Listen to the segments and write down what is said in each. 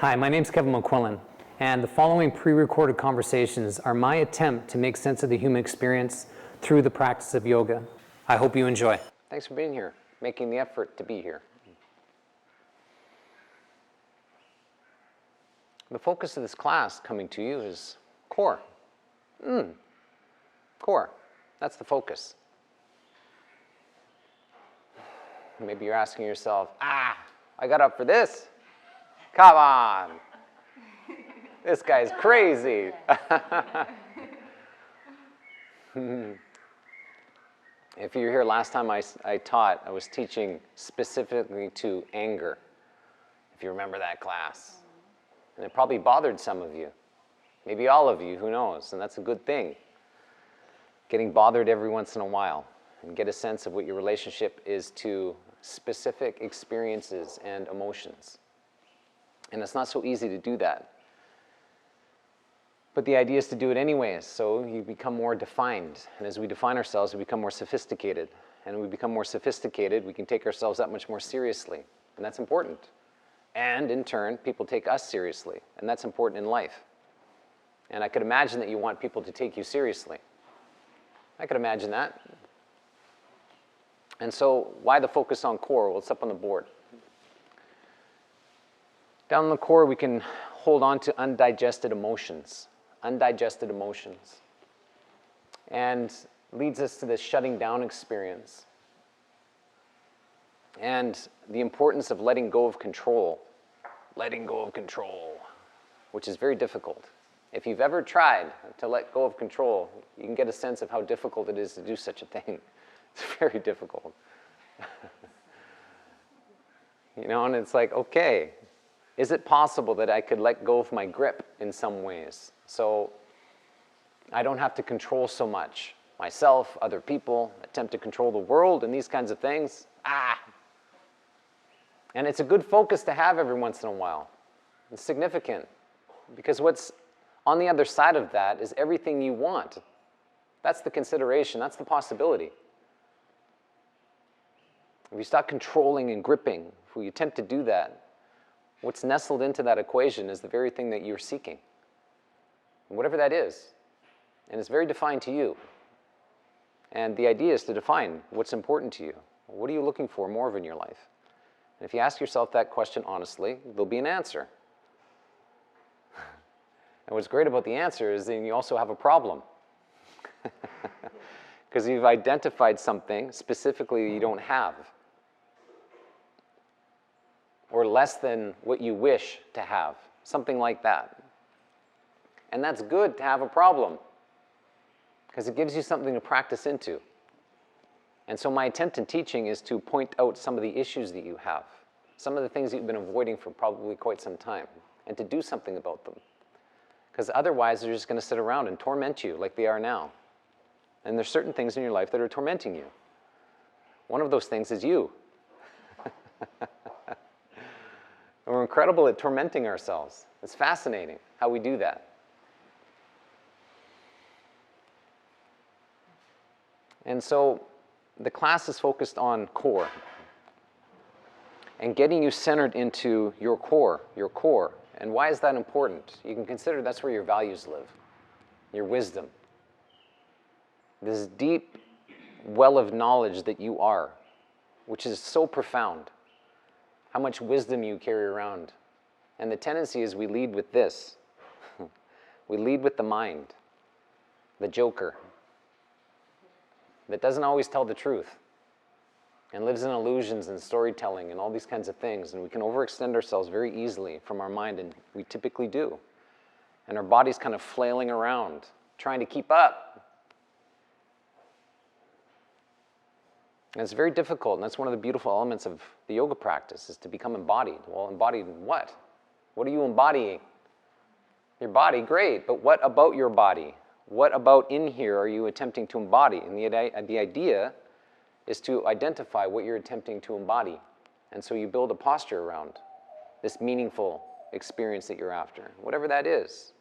Hi, my name's Kevin McQuillan, and the following pre-recorded conversations are my attempt to make sense of the human experience through the practice of yoga. I hope you enjoy. Thanks for being here, making the effort to be here. The focus of this class coming to you is core. Core. That's the focus. Maybe you're asking yourself, I got up for this? Come on. This guy's crazy. If you were here last time I taught, I was teaching specifically to anger, if you remember that class. And it probably bothered some of you, maybe all of you, who knows, and that's a good thing. Getting bothered every once in a while and get a sense of what your relationship is to specific experiences and emotions. And it's not so easy to do that. But the idea is to do it anyways, so you become more defined. And as we define ourselves, we become more sophisticated. And when we become more sophisticated, we can take ourselves that much more seriously. And that's important. And in turn, people take us seriously. And that's important in life. And I could imagine that you want people to take you seriously. I could imagine that. And so why the focus on core? Well, it's up on the board. Down in the core, we can hold on to undigested emotions. Undigested emotions. And leads us to this shutting down experience. And the importance of letting go of control. Letting go of control, which is very difficult. If you've ever tried to let go of control, you can get a sense of how difficult it is to do such a thing. It's very difficult. You know, and it's like, okay, is it possible that I could let go of my grip in some ways? So I don't have to control so much myself, other people, attempt to control the world and these kinds of things. And it's a good focus to have every once in a while. It's significant because what's on the other side of that is everything you want. That's the consideration, that's the possibility. If you stop controlling and gripping, if we attempt to do that, what's nestled into that equation is the very thing that you're seeking. Whatever that is. And it's very defined to you. And the idea is to define what's important to you. What are you looking for more of in your life? And if you ask yourself that question honestly, there'll be an answer. And what's great about the answer is then you also have a problem. Because you've identified something specifically you don't have. Or less than what you wish to have. Something like that. And that's good to have a problem. Because it gives you something to practice into. And so my attempt in teaching is to point out some of the issues that you have. Some of the things that you've been avoiding for probably quite some time. And to do something about them. Because otherwise they're just going to sit around and torment you like they are now. And there's certain things in your life that are tormenting you. One of those things is you. And we're incredible at tormenting ourselves. It's fascinating how we do that. And so the class is focused on core. And getting you centered into your core. And why is that important? You can consider that's where your values live. Your wisdom. This deep well of knowledge that you are, which is so profound. How much wisdom you carry around. And the tendency is we lead with this. We lead with the mind, the joker, that doesn't always tell the truth and lives in illusions and storytelling and all these kinds of things. And we can overextend ourselves very easily from our mind, and we typically do. And our body's kind of flailing around, trying to keep up. And it's very difficult, and that's one of the beautiful elements of the yoga practice, is to become embodied. Well, embodied in what? What are you embodying? Your body, great, but what about your body? What about in here are you attempting to embody? And the idea is to identify what you're attempting to embody. And so you build a posture around this meaningful experience that you're after, whatever that is.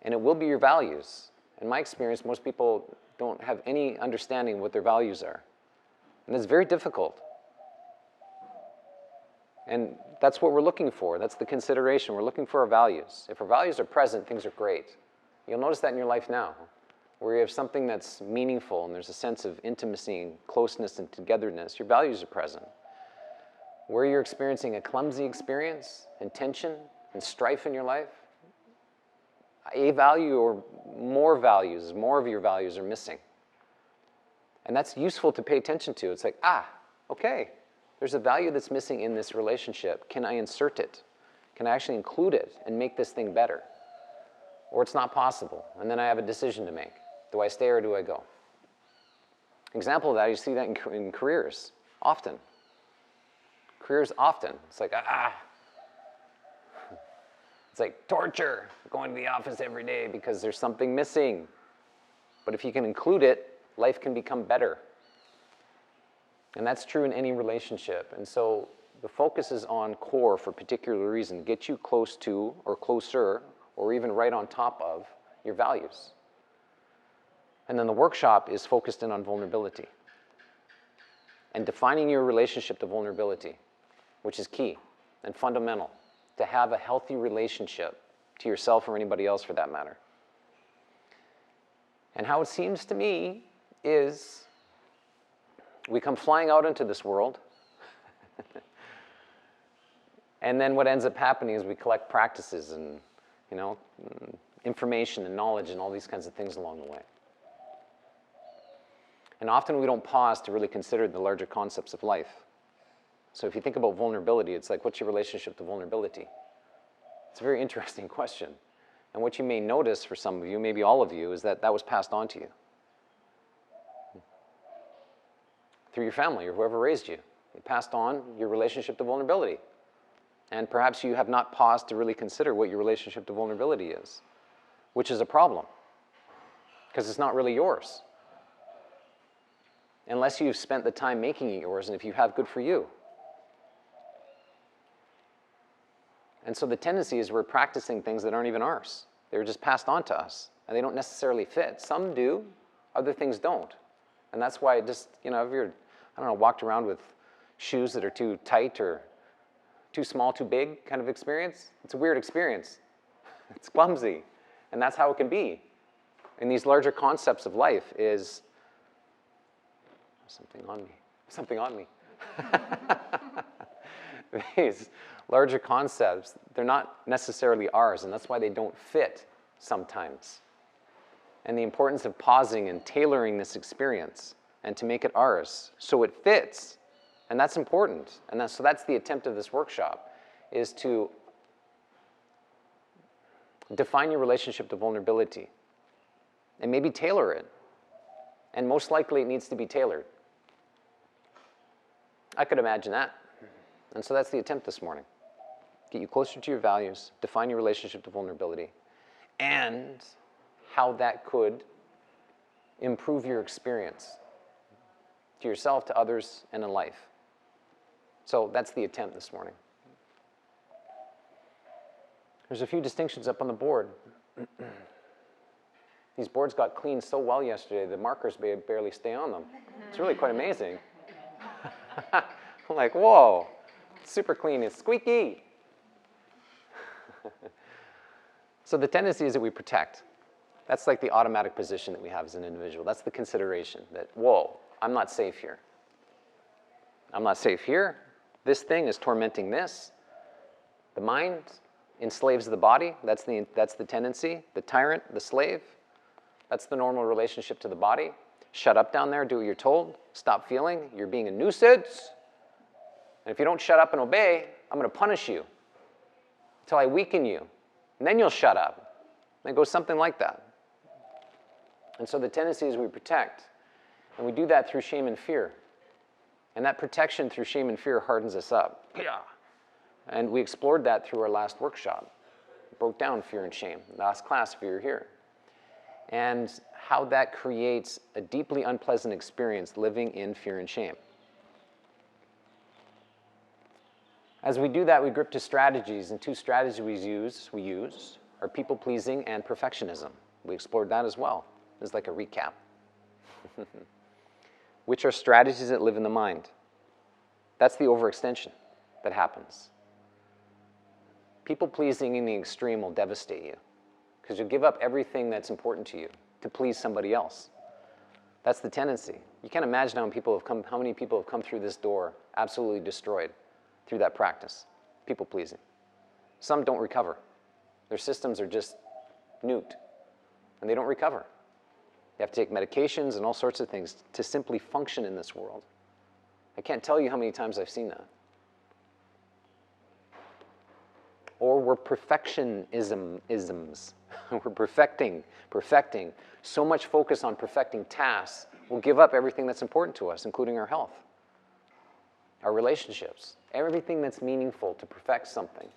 And it will be your values. In my experience, most people don't have any understanding of what their values are. And it's very difficult. And that's what we're looking for. That's the consideration. We're looking for our values. If our values are present, things are great. You'll notice that in your life now, where you have something that's meaningful and there's a sense of intimacy and closeness and togetherness, your values are present. Where you're experiencing a clumsy experience and tension and strife in your life, a value or more of your values are missing. And that's useful to pay attention to. It's like, okay, there's a value that's missing in this relationship. Can I insert it? Can I actually include it and make this thing better? Or it's not possible, and then I have a decision to make. Do I stay or do I go? Example of that, you see that in careers, often. Careers often. It's like, It's like torture, going to the office every day because there's something missing. But if you can include it, life can become better. And that's true in any relationship. And so the focus is on core for a particular reason, get you close to or closer or even right on top of your values. And then the workshop is focused in on vulnerability and defining your relationship to vulnerability, which is key and fundamental to have a healthy relationship to yourself or anybody else for that matter. And how it seems to me is we come flying out into this world and then what ends up happening is we collect practices and information and knowledge and all these kinds of things along the way. And often we don't pause to really consider the larger concepts of life. So if you think about vulnerability, it's like, what's your relationship to vulnerability? It's a very interesting question. And what you may notice for some of you, maybe all of you, is that that was passed on to you. Through your family or whoever raised you. They passed on your relationship to vulnerability. And perhaps you have not paused to really consider what your relationship to vulnerability is, which is a problem, because it's not really yours. Unless you've spent the time making it yours, and if you have, good for you. And so the tendency is we're practicing things that aren't even ours. They're just passed on to us, and they don't necessarily fit. Some do, other things don't. And that's why it just, if you're, walked around with shoes that are too tight or too small, too big kind of experience, it's a weird experience. It's clumsy. And that's how it can be. And these larger concepts of life is something on me. These larger concepts, they're not necessarily ours, and that's why they don't fit sometimes. And the importance of pausing and tailoring this experience and to make it ours so it fits, and that's important. And so that's the attempt of this workshop, is to define your relationship to vulnerability and maybe tailor it. And most likely it needs to be tailored. I could imagine that. And so that's the attempt this morning. Get you closer to your values, define your relationship to vulnerability, and how that could improve your experience to yourself, to others, and in life. So that's the attempt this morning. There's a few distinctions up on the board. These boards got cleaned so well yesterday, the markers barely stay on them. It's really quite amazing. I'm like, whoa, super clean, it's squeaky. So the tendency is that we protect. That's like the automatic position that we have as an individual. That's the consideration that, whoa, I'm not safe here. I'm not safe here. This thing is tormenting this. The mind enslaves the body. That's the tendency. The tyrant, the slave. That's the normal relationship to the body. Shut up down there, do what you're told. Stop feeling. You're being a nuisance. And if you don't shut up and obey, I'm going to punish you until I weaken you. And then you'll shut up. And it goes something like that. And so the tendency is we protect. And we do that through shame and fear. And that protection through shame and fear hardens us up. And we explored that through our last workshop. Broke down fear and shame. Last class, if you were here. And how that creates a deeply unpleasant experience living in fear and shame. As we do that, we grip to strategies, and two strategies we use are people-pleasing and perfectionism. We explored that as well. It's like a recap. Which are strategies that live in the mind. That's the overextension. that happens. People pleasing in the extreme will devastate you because you'll give up everything that's important to you to please somebody else. That's the tendency. You can't imagine how many people have come through this door absolutely destroyed through that practice, people pleasing. Some don't recover. Their systems are just nuked, and they don't recover. You have to take medications and all sorts of things to simply function in this world. I can't tell you how many times I've seen that. Or we're perfectionisms. We're perfecting. So much focus on perfecting tasks, we'll give up everything that's important to us, including our health, our relationships, everything that's meaningful to perfect something.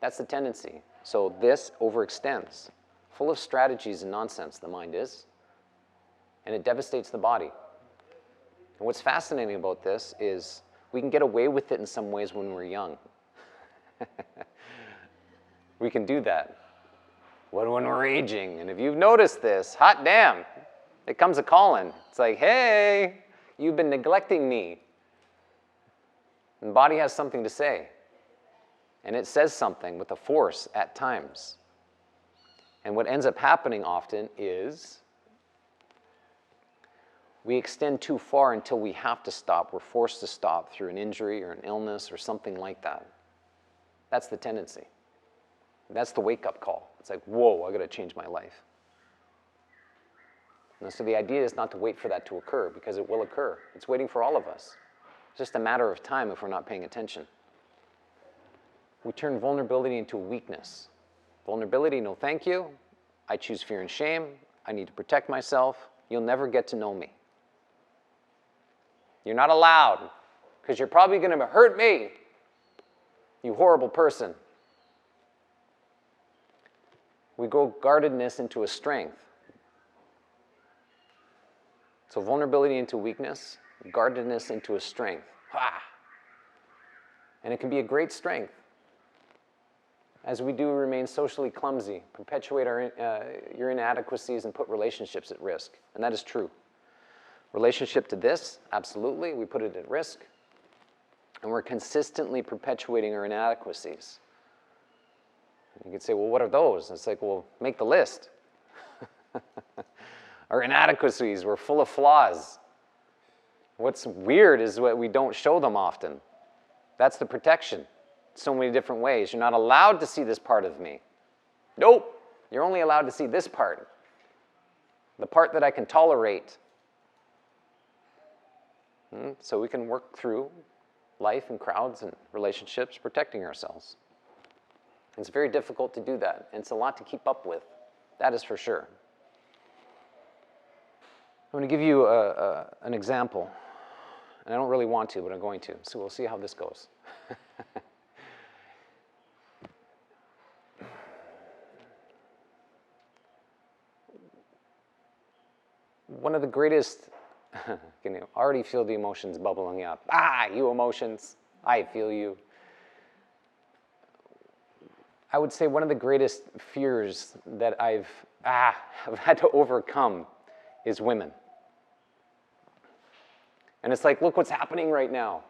That's the tendency. So this overextends. Full of strategies and nonsense, the mind is. And it devastates the body. And what's fascinating about this is we can get away with it in some ways when we're young. We can do that. When we're aging, and if you've noticed this, hot damn, it comes a calling. It's like, hey, you've been neglecting me. And the body has something to say. And it says something with a force at times. And what ends up happening often is we extend too far until we have to stop. We're forced to stop through an injury or an illness or something like that. That's the tendency. That's the wake-up call. It's like, whoa, I got to change my life. And so the idea is not to wait for that to occur, because it will occur. It's waiting for all of us. It's just a matter of time if we're not paying attention. We turn vulnerability into weakness. Vulnerability, no thank you. I choose fear and shame. I need to protect myself. You'll never get to know me. You're not allowed, because you're probably going to hurt me, you horrible person. We go guardedness into a strength. So vulnerability into weakness, guardedness into a strength. Ah! And it can be a great strength. As we do remain socially clumsy, perpetuate your inadequacies and put relationships at risk. And that is true. Relationship to this, absolutely, we put it at risk. And we're consistently perpetuating our inadequacies. You could say, well, what are those? And it's like, well, make the list. Our inadequacies, we're full of flaws. What's weird is what we don't show them often. That's the protection. So many different ways. You're not allowed to see this part of me. Nope. You're only allowed to see this part. The part that I can tolerate. So we can work through life and crowds and relationships, protecting ourselves. It's very difficult to do that. And it's a lot to keep up with. That is for sure. I'm going to give you an example. And I don't really want to, but I'm going to. So we'll see how this goes. One of the greatest, you can already feel the emotions bubbling up. Ah, you emotions, I feel you. I would say one of the greatest fears that I've had to overcome is women. And it's like, look what's happening right now.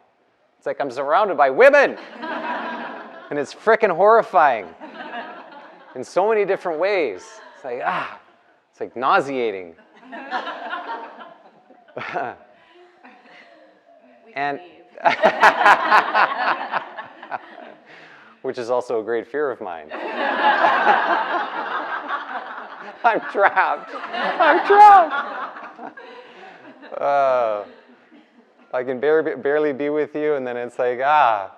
It's like I'm surrounded by women. And it's frickin' horrifying in so many different ways. It's like, it's like nauseating. And which is also a great fear of mine. I'm trapped. I can barely be with you, and then it's like, I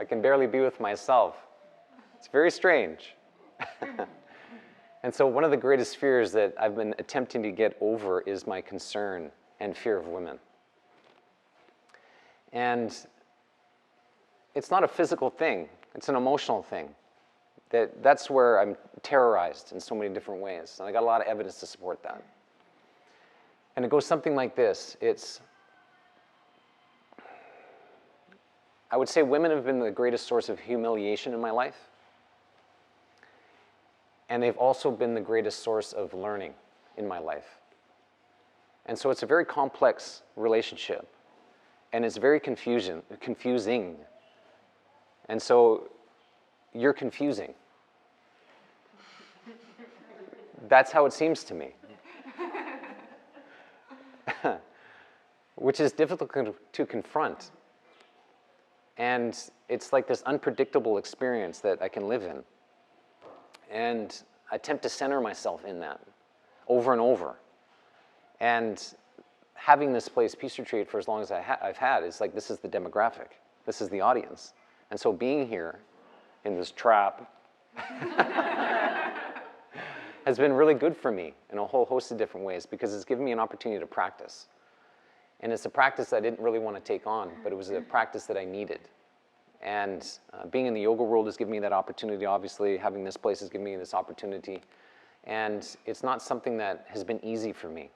can barely be with myself. It's very strange. And so one of the greatest fears that I've been attempting to get over is my concern and fear of women. And it's not a physical thing. It's an emotional thing. That's where I'm terrorized in so many different ways. And I got a lot of evidence to support that. And it goes something like this. I would say women have been the greatest source of humiliation in my life. And they've also been the greatest source of learning in my life. And so it's a very complex relationship. And it's very confusing. And so you're confusing. That's how it seems to me. Which is difficult to confront. And it's like this unpredictable experience that I can live in. And I attempt to center myself in that over and over. And having this place, Peace Retreat, for as long as I've had, is like, this is the demographic. This is the audience. And so being here in this trap has been really good for me in a whole host of different ways, because it's given me an opportunity to practice. And it's a practice I didn't really want to take on, but it was a practice that I needed. And being in the yoga world has given me that opportunity, obviously. Having this place has given me this opportunity. And it's not something that has been easy for me.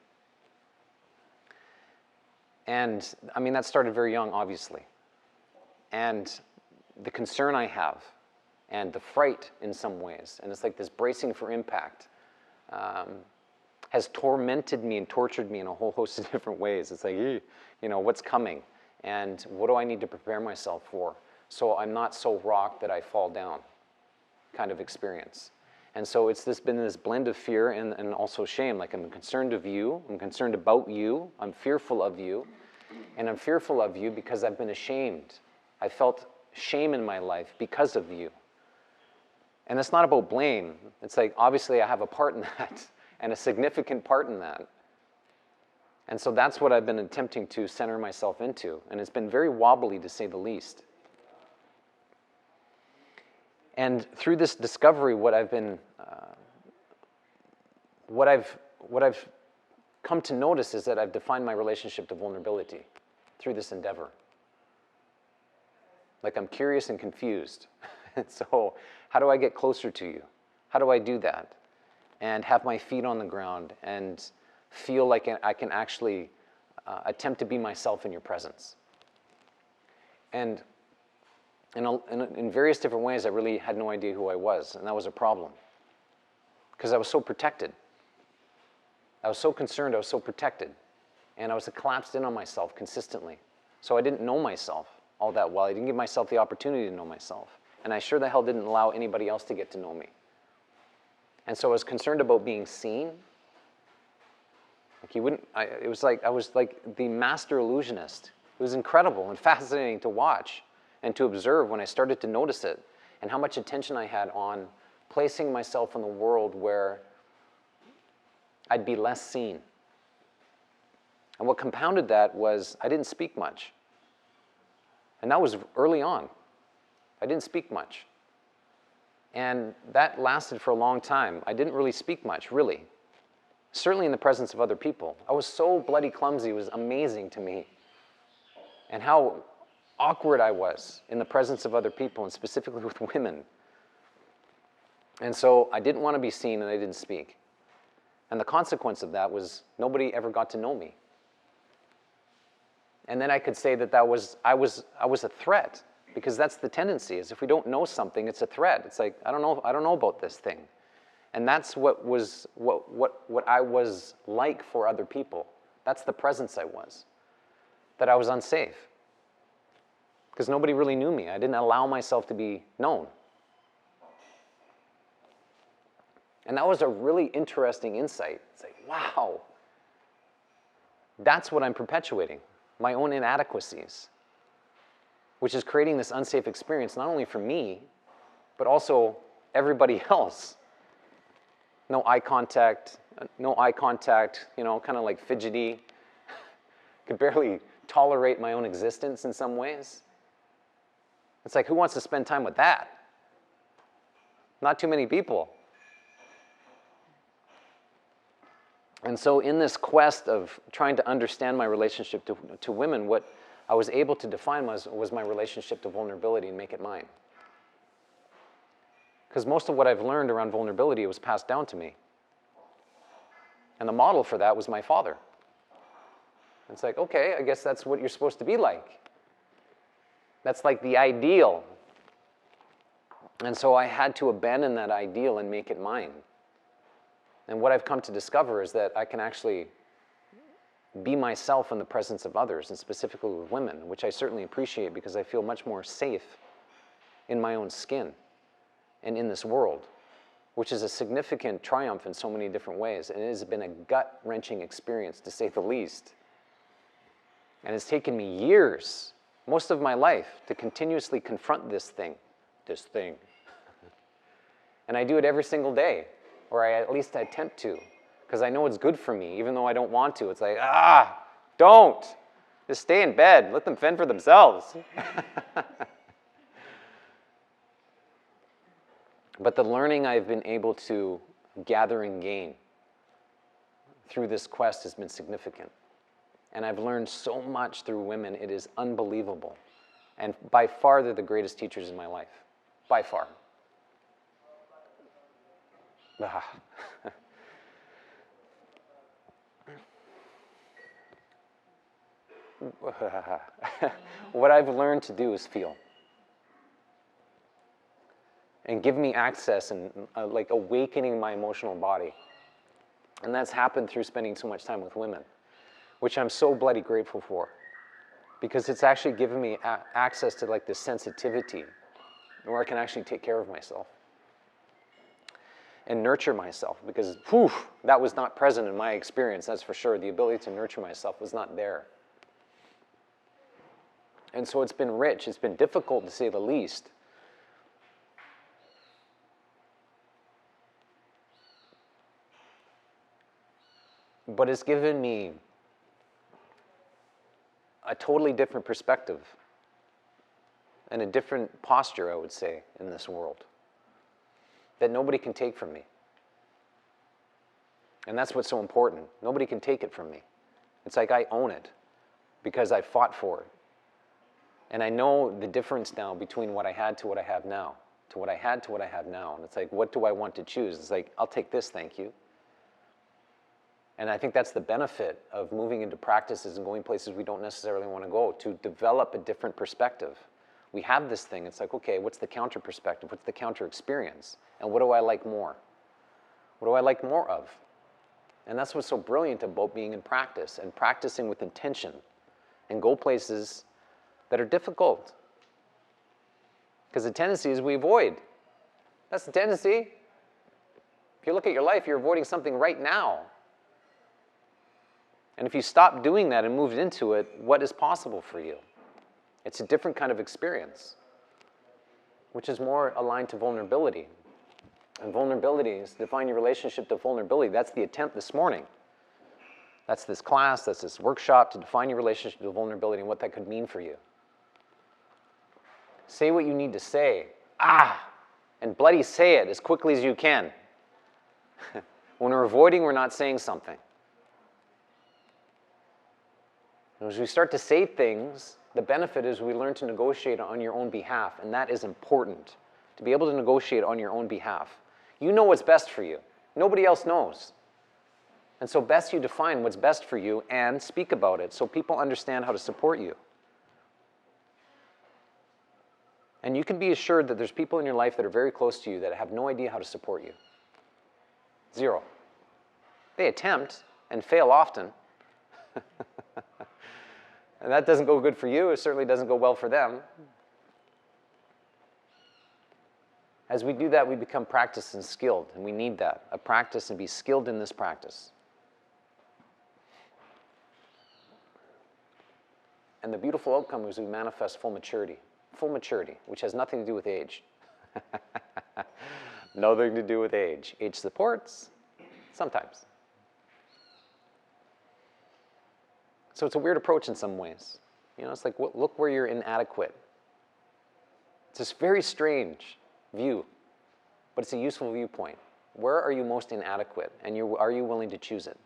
And I mean, that started very young, obviously. And the concern I have, and the fright in some ways, and it's like this bracing for impact, has tormented me and tortured me in a whole host of different ways. It's like, you know, what's coming? And what do I need to prepare myself for? So I'm not so rocked that I fall down kind of experience. And so it's been this blend of fear and also shame. Like, I'm concerned of you, I'm concerned about you, I'm fearful of you, and I'm fearful of you because I've been ashamed. I felt shame in my life because of you. And it's not about blame. It's like, obviously I have a part in that, and a significant part in that. And so that's what I've been attempting to center myself into, and it's been very wobbly, to say the least. And through this discovery, what I've come to notice is that I've defined my relationship to vulnerability through this endeavor. Like, I'm curious and confused. And so how do I get closer to you? How do I do that? And have my feet on the ground and feel like I can actually attempt to be myself in your presence. And in various different ways, I really had no idea who I was, and that was a problem. Because I was so protected. I was so concerned, I was so protected. And I was collapsed in on myself consistently. So I didn't know myself all that well. I didn't give myself the opportunity to know myself. And I sure the hell didn't allow anybody else to get to know me. And so I was concerned about being seen. Like, it was like I was like the master illusionist. It was incredible and fascinating to watch and to observe when I started to notice it, and how much attention I had on placing myself in the world where I'd be less seen. And what compounded that was I didn't speak much. And that was early on. I didn't speak much. And that lasted for a long time. I didn't really speak much, really. Certainly in the presence of other people. I was so bloody clumsy, it was amazing to me. And how awkward I was in the presence of other people, and specifically with women. And so I didn't want to be seen, and I didn't speak. And the consequence of that was nobody ever got to know me. And then I could say that I was a threat, because that's the tendency, is if we don't know something, it's a threat. It's like, I don't know about this thing. And that's what I was like for other people. That's the presence I was. That I was unsafe. Because nobody really knew me. I didn't allow myself to be known. And that was a really interesting insight. It's like, wow, that's what I'm perpetuating, my own inadequacies, which is creating this unsafe experience, not only for me, but also everybody else. No eye contact, you know, kind of like fidgety. Could barely tolerate my own existence in some ways. It's like, who wants to spend time with that? Not too many people. And so in this quest of trying to understand my relationship to women, what I was able to define was my relationship to vulnerability and make it mine. Because most of what I've learned around vulnerability was passed down to me. And the model for that was my father. It's like, okay, I guess that's what you're supposed to be like. That's like the ideal. And so I had to abandon that ideal and make it mine. And what I've come to discover is that I can actually be myself in the presence of others, and specifically with women, which I certainly appreciate because I feel much more safe in my own skin and in this world, which is a significant triumph in so many different ways. And it has been a gut-wrenching experience, to say the least. And it's taken me years, most of my life, to continuously confront this thing. And I do it every single day, or at least I attempt to, because I know it's good for me, even though I don't want to. It's like, don't. Just stay in bed. Let them fend for themselves. But the learning I've been able to gather and gain through this quest has been significant. And I've learned so much through women. It is unbelievable. And by far, they're the greatest teachers in my life. By far. What I've learned to do is feel. And give me access and like awakening my emotional body. And that's happened through spending so much time with women, which I'm so bloody grateful for, because it's actually given me access to like this sensitivity where I can actually take care of myself and nurture myself, because that was not present in my experience, that's for sure. The ability to nurture myself was not there. And so it's been rich. It's been difficult, to say the least. But it's given me a totally different perspective and a different posture, I would say, in this world that nobody can take from me. And that's what's so important. Nobody can take it from me. It's like I own it because I fought for it. And I know the difference now between what I had to what I have now, to what I had to what I have now. And it's like, what do I want to choose? It's like, I'll take this, thank you. And I think that's the benefit of moving into practices and going places we don't necessarily want to go, to develop a different perspective. We have this thing, it's like, okay, what's the counter perspective? What's the counter experience? And what do I like more? What do I like more of? And that's what's so brilliant about being in practice and practicing with intention and go places that are difficult. Because the tendency is we avoid. That's the tendency. If you look at your life, you're avoiding something right now. And if you stop doing that and moved into it, what is possible for you? It's a different kind of experience, which is more aligned to vulnerability. And vulnerability is define your relationship to vulnerability. That's the attempt this morning. That's this class, that's this workshop, to define your relationship to vulnerability and what that could mean for you. Say what you need to say. And bloody say it as quickly as you can. When we're avoiding, we're not saying something. As we start to say things, the benefit is we learn to negotiate on your own behalf, and that is important, to be able to negotiate on your own behalf. You know what's best for you. Nobody else knows. And so best you define what's best for you and speak about it so people understand how to support you. And you can be assured that there's people in your life that are very close to you that have no idea how to support you. Zero. They attempt and fail often. And that doesn't go good for you. It certainly doesn't go well for them. As we do that, we become practiced and skilled, and we need that, a practice, and be skilled in this practice. And the beautiful outcome is we manifest full maturity, which has nothing to do with age. Nothing to do with age. Age supports, sometimes. So it's a weird approach in some ways. You know, it's like, look where you're inadequate. It's this very strange view, but it's a useful viewpoint. Where are you most inadequate, and are you willing to choose it?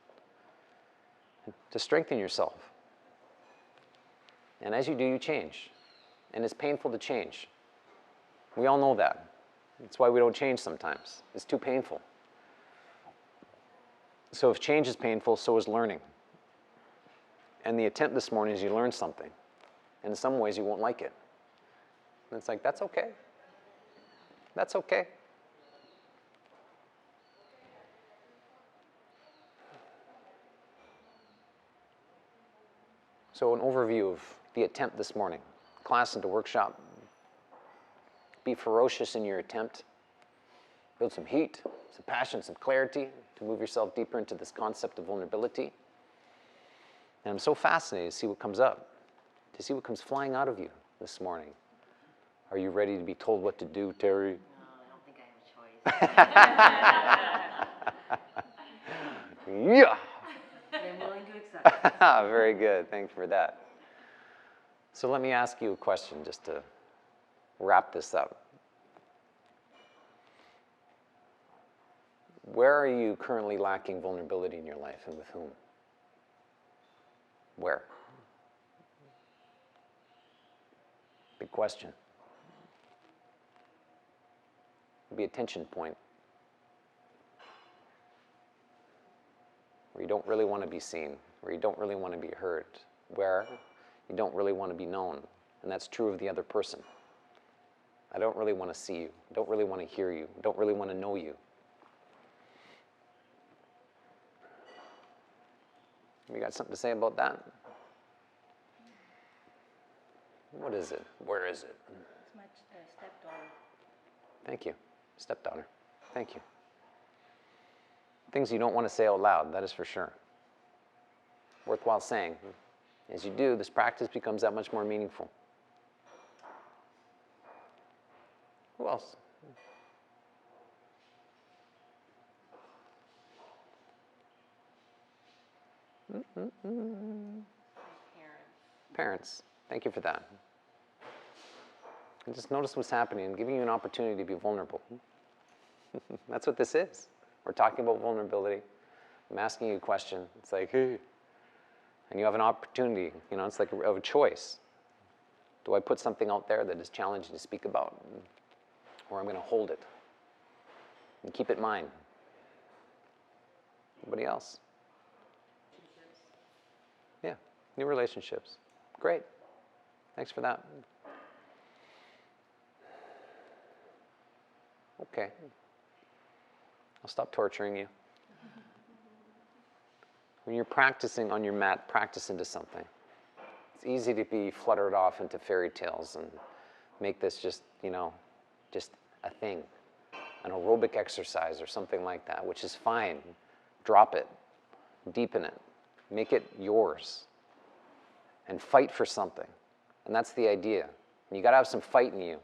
To strengthen yourself. And as you do, you change. And it's painful to change. We all know that. That's why we don't change sometimes. It's too painful. So if change is painful, so is learning. And the attempt this morning is you learn something. And in some ways, you won't like it. And it's like, that's okay. That's okay. So an overview of the attempt this morning. Class into workshop. Be ferocious in your attempt. Build some heat, some passion, some clarity to move yourself deeper into this concept of vulnerability. And I'm so fascinated to see what comes up, to see what comes flying out of you this morning. Are you ready to be told what to do, Terry? No, I don't think I have a choice. Yeah. I'm willing to accept it. Very good. Thanks for that. So let me ask you a question just to wrap this up. Where are you currently lacking vulnerability in your life, and with whom? Where? Big question. Be a tension point where you don't really want to be seen, where you don't really want to be heard, where you don't really want to be known. And that's true of the other person. I don't really want to see you, I don't really want to hear you, I don't really want to know you. You got something to say about that? What is it? Where is it? It's my stepdaughter. Thank you. Stepdaughter. Thank you. Things you don't want to say out loud, that is for sure. Worthwhile saying. As you do, this practice becomes that much more meaningful. Who else? My parents. Parents. Thank you for that. And just notice what's happening and giving you an opportunity to be vulnerable. That's what this is. We're talking about vulnerability. I'm asking you a question. It's like, hey. And you have an opportunity. You know, it's like a choice. Do I put something out there that is challenging to speak about? Or I'm going to hold it and keep it mine? Anybody else? Yeah, new relationships. Great. Thanks for that. Okay. I'll stop torturing you. When you're practicing on your mat, practice into something. It's easy to be fluttered off into fairy tales and make this just, you know, just a thing, an aerobic exercise or something like that, which is fine. Drop it, deepen it, make it yours, and fight for something. And that's the idea. And you got to have some fight in you.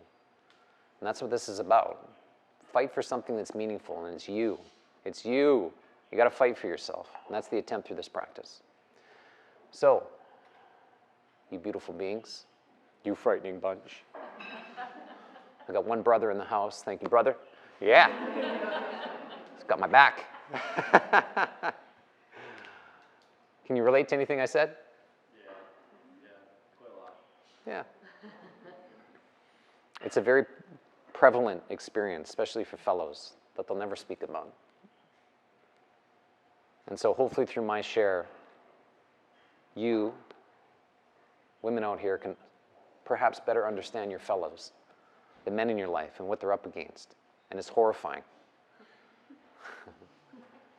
And that's what this is about. Fight for something that's meaningful, and it's you. It's you. You got to fight for yourself. And that's the attempt through this practice. So, you beautiful beings, you frightening bunch. I got one brother in the house. Thank you, brother. Yeah. He's got my back. Can you relate to anything I said? Yeah, quite a lot. Yeah. It's a very prevalent experience, especially for fellows, that they'll never speak about. And so hopefully through my share, you, women out here, can perhaps better understand your fellows, the men in your life, and what they're up against. And it's horrifying.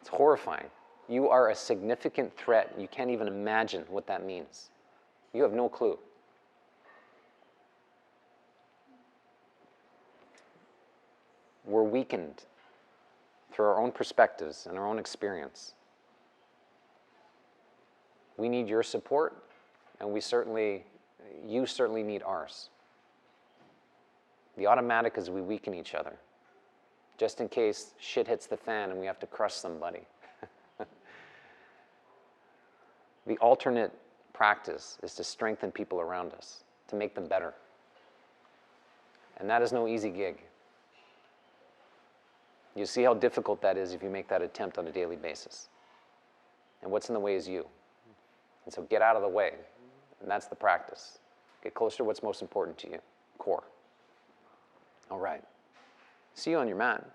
It's horrifying. You are a significant threat. You can't even imagine what that means. You have no clue. We're weakened through our own perspectives and our own experience. We need your support, and you certainly need ours. The automatic is we weaken each other, just in case shit hits the fan and we have to crush somebody. The alternate practice is to strengthen people around us, to make them better. And that is no easy gig. You see how difficult that is if you make that attempt on a daily basis. And what's in the way is you. And so get out of the way. And that's the practice. Get closer to what's most important to you. Core. All right. See you on your mat.